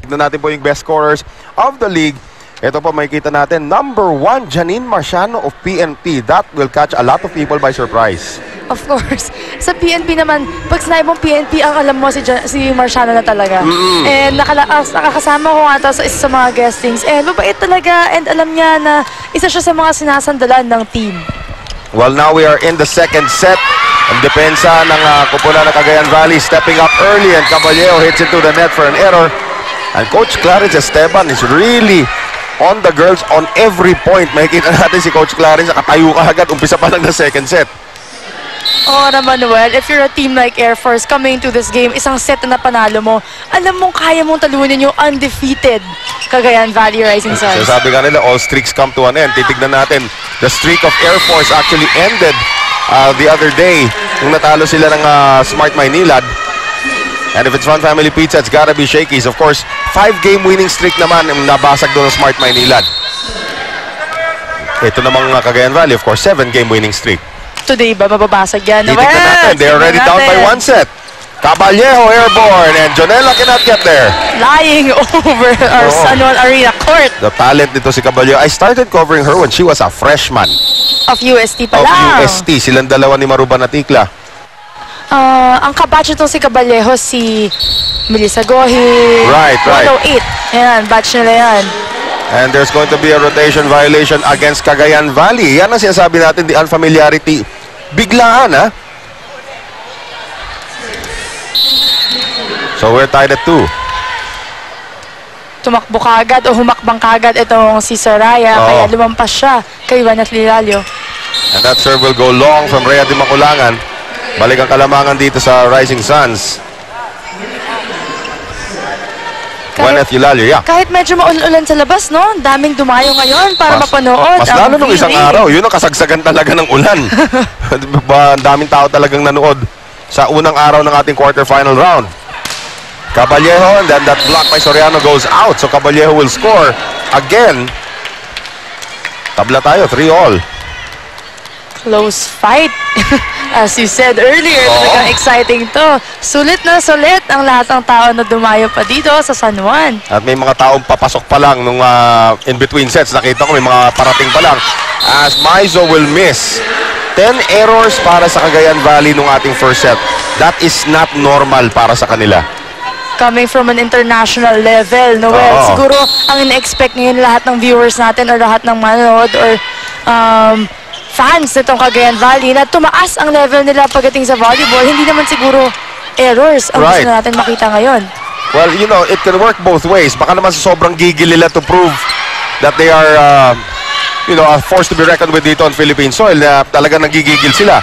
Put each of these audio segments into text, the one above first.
Tignan natin po yung best scorers of the league. Ito po makikita natin, number 1, Janine Marciano of PNP. That will catch a lot of people by surprise. Of course. Sa PNP naman, pag sinabi mong PNP, ang alam mo si Marciano na talaga. And nakakasama ko nga ito sa isa sa mga guestings. And mabait talaga. And alam niya na isa siya sa mga sinasandalan ng team. Well, now we are in the second set. Ang depensa ng kupunan ng Cagayan Valley stepping up early and Caballero hits into the net for an error. And Coach Clarence Esteban is really on the girls on every point. Makikita natin si Coach Clarence, nakatayo ka agad, umpisa pa lang ng second set. Oo naman, Noel. If you're a team like Air Force coming into this game, isang set na panalo mo, alam mong kaya mong talunin yung undefeated Cagayan Valley Rising Suns. So sabi nga nila, all streaks come to an end. Titignan natin, the streak of Air Force actually ended the other day nung natalo sila ng Smart Maynilad. And if it's Fun Family Pizza, it's gotta be Shakey's. Of course, 5-game winning streak naman ang nabasag doon ng Smart Maynilad. Ito namang Cagayan Valley, of course, 7-game winning streak. Today ba mababasag yan? Titignan natin, they're already down by 1 set. Caballero airborne and Jonella cannot get there. Flying over our San Juan Arena court. The talent nito si Caballero. I started covering her when she was a freshman. Of UST pa lang. lang. Of UST. Silang dalawa ni Maruban Atikla. Ang kabatch itong si Caballero, si Melissa Gohi. Right. 108. Ayan, batch nila yan. And there's going to be a rotation violation against Cagayan Valley. Yan ang sinasabi natin, the unfamiliarity. Biglaan, ha? So we're tied at 2. Tumakbo kagad o humakbang kagad itong si Soraya, kaya lumampas siya kay Juaneth Lilalio. And that serve will go long from Rhea Di Maculangan. Balik ang kalamangan dito sa Rising Suns. Juaneth Lilalio, yeah. Kahit medyo maulan sa labas, no? Daming dumayo ngayon para mapanood. Mas lalo nung isang araw, yun ang kasagsagan talaga ng ulan. Daming tao talagang nanood sa unang araw ng ating quarterfinal round. Caballero, and then that block by Soriano goes out. So Caballero will score again. Tabla tayo, 3-all. Close fight. As you said earlier, talagang exciting to. Sulit na sulit ang lahat ng tao na dumayo pa dito sa San Juan. At may mga taong papasok pa lang nung in-between sets. Nakita ko may mga parating pa lang. As Maizo will miss. 10 errors para sa Cagayan Valley nung ating first set. That is not normal para sa kanila. Coming from an international level, Noel. Siguro ang in-expect ngayon lahat ng viewers natin or lahat ng manood or fans nitong Cagayan Valley na tumaas ang level nila pagdating sa volleyball. Hindi naman siguro errors ang gusto natin makita ngayon. Well, you know, it can work both ways. Baka naman sa sobrang gigil nila to prove that they are, you know, a force to be reckoned with dito on Philippine soil na talagang nagigigil sila.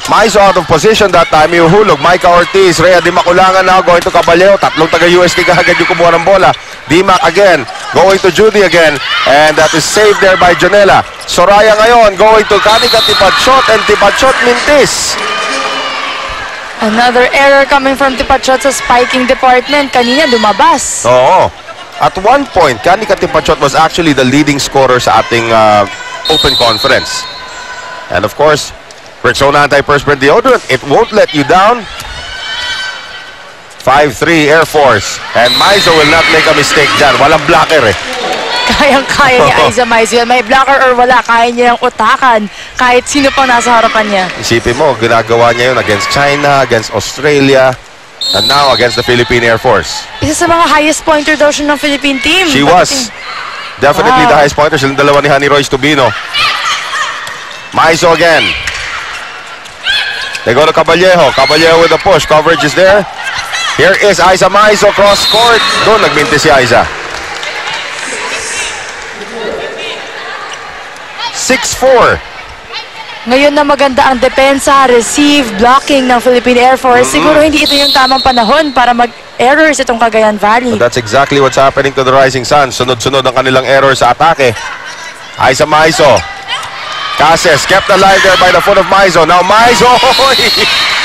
Maizo out of position that time, iuhulog. Micah Ortiz, Rhea Di Maculangan now going to Caballero. Tatlong taga-UST kaagad yung kumuha ng bola. Dimac again, going to Judy again. And that is saved there by Jonella. Soraya ngayon, going to Kanika Tipachot and Tipachot mintis. Another error coming from Tipachot sa spiking department. Kanina lumabas. At one point, Kanika Tipachot was actually the leading scorer sa ating open conference. And of course, Rexona anti-perspirant deodorant, it won't let you down. 5-3 Air Force. And Maizo will not make a mistake dyan. Walang blocker eh. Kayang-kaya ni Aiza Maizo. May blocker or wala, kaya niya yung utakan kahit sino pang nasa harapan niya. Isipin mo, ginagawa niya yun against China, against Australia, and now against the Philippine Air Force. Isa sa mga highest pointer daw siya ng Philippine team. She was. Definitely the highest pointer. Silang dalawa ni Honey Royce Tubino. Maizo again. They go to Caballero. Caballero with the push. Coverage is there. Here is Aiza Maizo cross court. Doon nagminti si Aiza. 6-4. Ngayon na maganda ang depensa, receive, blocking ng Philippine Air Force. Siguro hindi ito yung tamang panahon para mag-errors itong Cagayan Valley. But that's exactly what's happening to the Rising Suns. Sunod-sunod ang kanilang errors sa atake. Aiza Maizo. Cases kept alive there by the foot of Maizo. Now Maizo,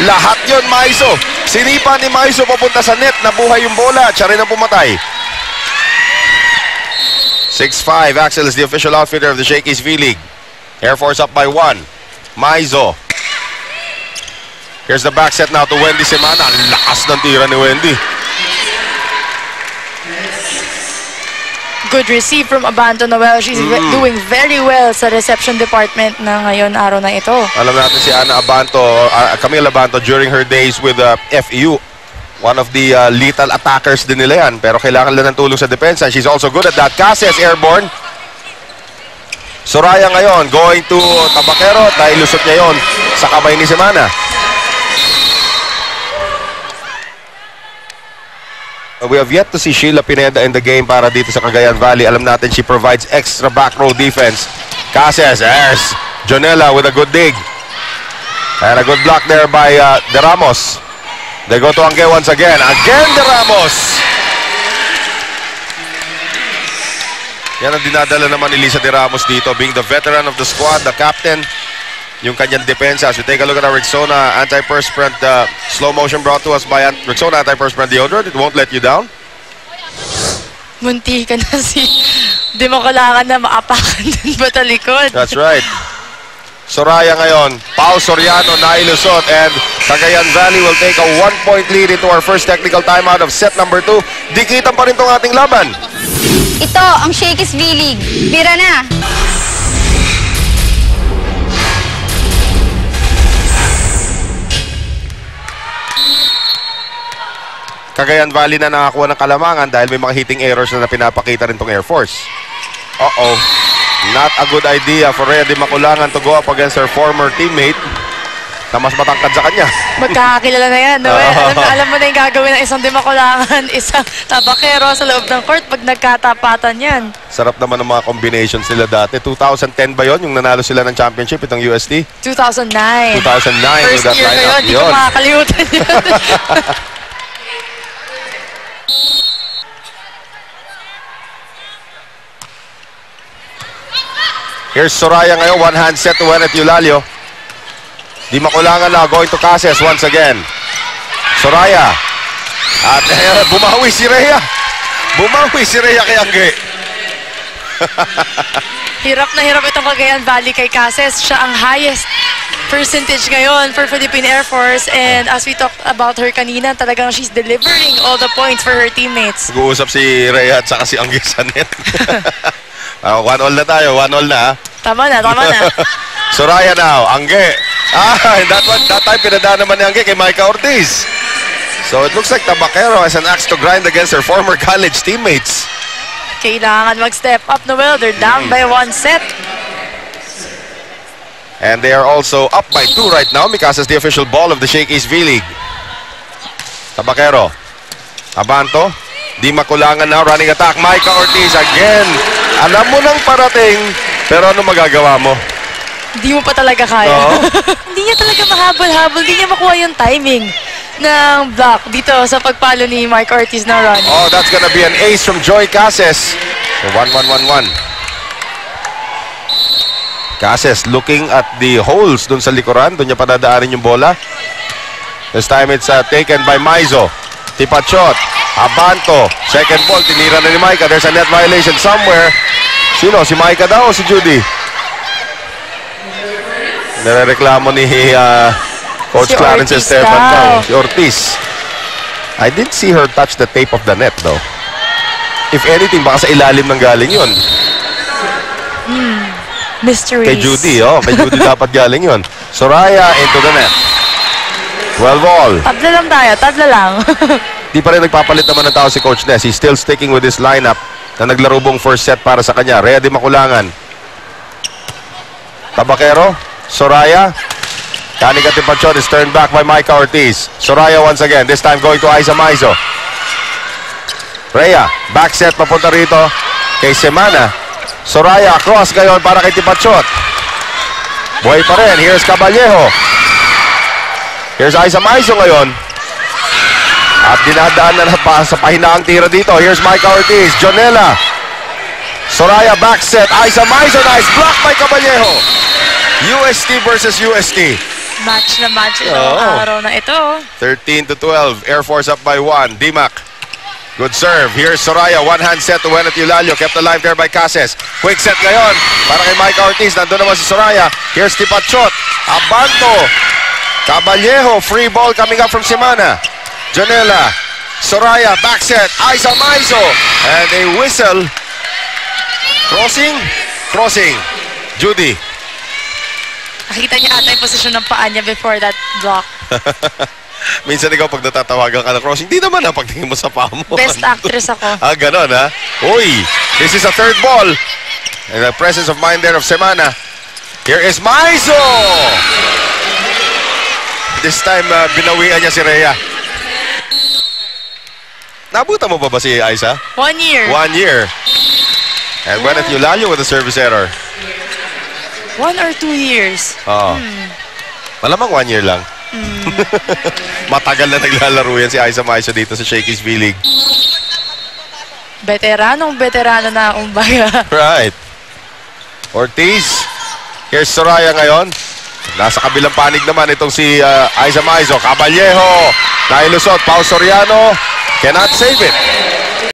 lahat yun Maizo. Sinipa ni Maizo papunta sa net. Nabuhay yung bola. Siya rin ang pumatay. 6-5. Axel is the official outfitter of the Shakey's V-League. Air Force up by 1. Maizo. Here's the back set now to Wendy Semana. Ang lakas ng tira ni Wendy. good receive from Abanto Noel. She's doing very well sa reception department na ngayon araw na ito. Alam natin si Ana Abanto, Camille Abanto during her days with FEU. One of the lethal attackers din nila yan. Pero kailangan lang ng tulong sa depensa. She's also good at that. Cases airborne. Soraya ngayon going to Tabakero. Dahil lusot niya yon sa kamay ni Semana. We have yet to see Sheila Pineda in the game para dito sa Cagayan Valley. Alam natin she provides extra back row defense. Cases, there's Jonella with a good dig. And a good block there by De Ramos. They go to Angge once again. Again, De Ramos! Yan ang dinadala naman ni Lisa De Ramos dito. Being the veteran of the squad, the captain, yung kanyang depensa. As we take a look at our Rexona anti-perspirant slow motion brought to us by Rexona anti-perspirant deodorant. It won't let you down. Munti ka na di mo kailangan na maapakan din ba talikod? That's right. Soraya ngayon, Pao Soriano nailusot, and Cagayan Valley will take a 1-point lead into our first technical timeout of set number 2. Dikitan pa rin tong ating laban. Ito ang Shakey's V-League. Bira na! Cagayan Valley na nakakuha ng kalamangan dahil may mga hitting errors na pinapakita rin tong Air Force. Uh-oh. Not a good idea for Rhea Di Maculangan to go up against her former teammate na mas matangkad sa kanya. Magkakakilala na yan, no? Alam mo na yung gagawin ng isang Di Maculangan, isang Tabakero sa loob ng court pag nagkatapatan yan. Sarap naman ng mga combinations nila dati. 2010 ba yon yung nanalo sila ng championship itong UST? 2009. 2009 First with that year ko lineup. yun, di ko makakalimutan yun. Here's Soraya ngayon, one-hand set to Wenet Eulalio. Di Maculangan na, going to Cases once again. Soraya. At bumawi si Rhea. Bumawi si Rhea kay Angge. Hirap na hirap itong Cagayan Valley kay Cases. Siya ang highest percentage ngayon for Philippine Air Force. And as we talked about her kanina, talagang she's delivering all the points for her teammates. Nag-uusap si Rhea at saka si Angge sa net. 1-all na tayo, 1-all na. Tama na, tama na. Soraya now, Angge. That time pinadaan naman ni Angge kay Micah Ortiz. So it looks like Tabakero has an axe to grind against her former college teammates. Kailangan mag-step up, Noel. They're down by 1 set. And they are also up by 2 right now because it's the official ball of the Shakey's V-League. Tabakero. Abanto. Di Maculangan now, running attack. Micah Ortiz again. Alam mo nang parating, pero ano magagawa mo? Hindi mo pa talaga kaya. Hindi niya talaga mahabol-habol. Hindi niya makuha yung timing ng block dito sa pagpalo ni Mike Ortiz na run. Oh, that's gonna be an ace from Joy Cases. So 1-1-1-1. Cases looking at the holes dun sa likuran. Dun niya padadaanin yung bola. This time it's taken by Maizo. Tipachot. Abanto. Second ball. Tinira na ni Micah. There's a net violation somewhere. Sino? Si Micah daw o si Judy? Nirereklamo ni Coach Si Clarence Ortiz Esteban daw. daw. Si Ortiz. I didn't see her touch the tape of the net though. If anything, baka sa ilalim ng galing yun. Mysteries. Kay Judy, oh. Kay Judy dapat galing yun. Soraya into the net. 12 all. Tabla lang tayo, tabla lang. Di pa rin nagpapalit naman ng tao si Coach Ness. He's still sticking with this lineup na naglarubong first set para sa kanya. Rhea Di Maculangan. Tabakero. Soraya. Kanika Tipachon is turned back by Micah Ortiz. Soraya once again. This time going to Aiza Maizo. Rhea. Back set papunta rito kay Semana. Soraya cross ngayon para kay Tipachot. Buhay pa rin. Here's Caballejo. Here's Aiza Maizo ngayon. At dinadaan na sa pahinaang tira dito. Here's Micah Ortiz. Jonella. Soraya back set. Aiza Maizo. Nice block by Caballejo. UST versus UST. Match na match itong araw na ito. 13-12. Air Force up by 1. Dimac. Good serve. Here's Soraya. One-hand set to Wenet Eulalio. Kept alive there by Cases. Quick set ngayon para kay Micah Ortiz. Nandun naman si Soraya. Here's Tipachot. Abanto. Caballejo. Free ball coming up from Semana. Jonella. Soraya. Back set. Aiza Maizo. And a whistle Crossing. Crossing. Judy. Nakita niya ata yung posisyon ng paa niya before that block. Minsan ikaw pag natatawagan ka ng crossing, di naman na pagtingin mo sa paa mo. Best actress ako. Ganon ha. Uy, this is a third ball. And the presence of mind there of Semana. Here is Maizo! This time, binawian niya si Rhea. Nabutan mo ba si Aiza? 1 year. 1 year. And Gwyneth Eulalia with a service error. 1 or 2 years. Oo. Malamang 1 year lang. Matagal na naglalaro yan si Aiza Maizo dito sa Shakey's V-League. Veteranong veterano na umbaga. Right. Ortiz. Here's Soraya ngayon. Nasa kabilang panig naman itong si Aiza Maizo. Caballejo. Nailusot. Pau Soriano. Cannot save it.